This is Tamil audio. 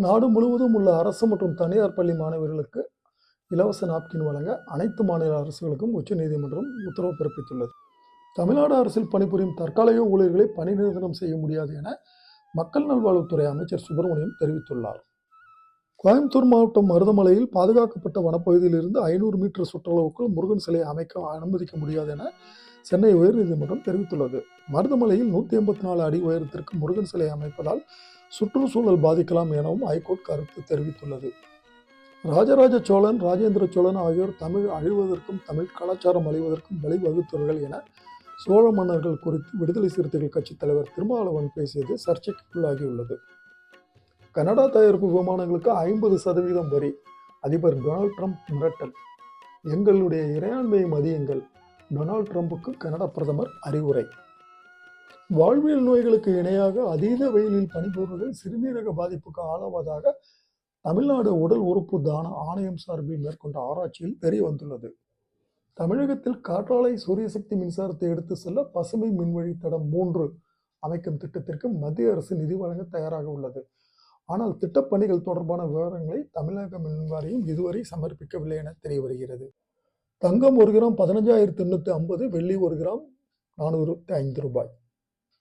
நாடு முழுவதும் உள்ள அரசு மற்றும் தனியார் பள்ளி மாணவர்களுக்கு இலவச நாப்கின் வழங்க அனைத்து மாநில அரசுகளுக்கும் உச்சநீதிமன்றம் உத்தரவு பிறப்பித்துள்ளது. தமிழ்நாடு அரசில் பணிபுரியும் தற்காலிக ஊழியர்களை பணி நிரந்தரம் செய்ய முடியாது என மக்கள் நல்வாழ்வுத்துறை அமைச்சர் சுப்பிரமணியம் தெரிவித்துள்ளார். கோயம்புத்தூர் மாவட்டம் மருதமலையில் பாதுகாக்கப்பட்ட வனப்பகுதியில் இருந்து 500 மீட்டர் சுற்றளவுக்குள் முருகன் சிலை அமைக்க அனுமதிக்க முடியாது என சென்னை உயர்நீதிமன்றம் தெரிவித்துள்ளது. மருதமலையில் 184 அடி உயரத்திற்கு முருகன் சிலை அமைப்பதால் சுற்றுச்சூழல் பாதிக்கலாம் எனவும் ஐகோர்ட் கருத்து தெரிவித்துள்ளது. ராஜராஜ சோழன், ராஜேந்திர சோழன் ஆகியோர் தமிழ் அழிவதற்கும் தமிழ் கலாச்சாரம் அழிவதற்கும் வழிவகுத்தவர்கள் என சோழ மன்னர்கள் குறித்து விடுதலை சிறுத்தைகள் கட்சித் தலைவர் திருமாவளவன் பேசியது சர்ச்சைக்குள்ளாகியுள்ளது. கனடா தயாரிப்பு விமானங்களுக்கு 50% வரி, அதிபர் டொனால்ட் ட்ரம்ப் மிரட்டல். எங்களுடைய இறையாண்மையை மதியுங்கள், டொனால்ட் ட்ரம்புக்கு கனடா பிரதமர் அறிவுரை. வாழ்வியல் நோய்களுக்கு இணையாக அதீத வெயிலில் பணிபுரிவர்கள் சிறுநீரக பாதிப்புக்கு ஆளாவதாக தமிழ்நாடு உடல் உறுப்பு தான ஆணையம் சார்பில் மேற்கொண்ட ஆராய்ச்சியில் தெரிய வந்துள்ளது. தமிழகத்தில் காற்றாலை சூரியசக்தி மின்சாரத்தை எடுத்து செல்ல பசுமை மின்வழி தடம் 3 அமைக்கும் திட்டத்திற்கு மத்திய அரசு நிதி வழங்க தயாராக உள்ளது. ஆனால் திட்டப்பணிகள் தொடர்பான விவரங்களை தமிழக மின் வாரியம் இதுவரை சமர்ப்பிக்கவில்லை என தெரிய வருகிறது. தங்கம் 1 கிராம் 15,850, வெள்ளி 1 கிராம் 405 ரூபாய்.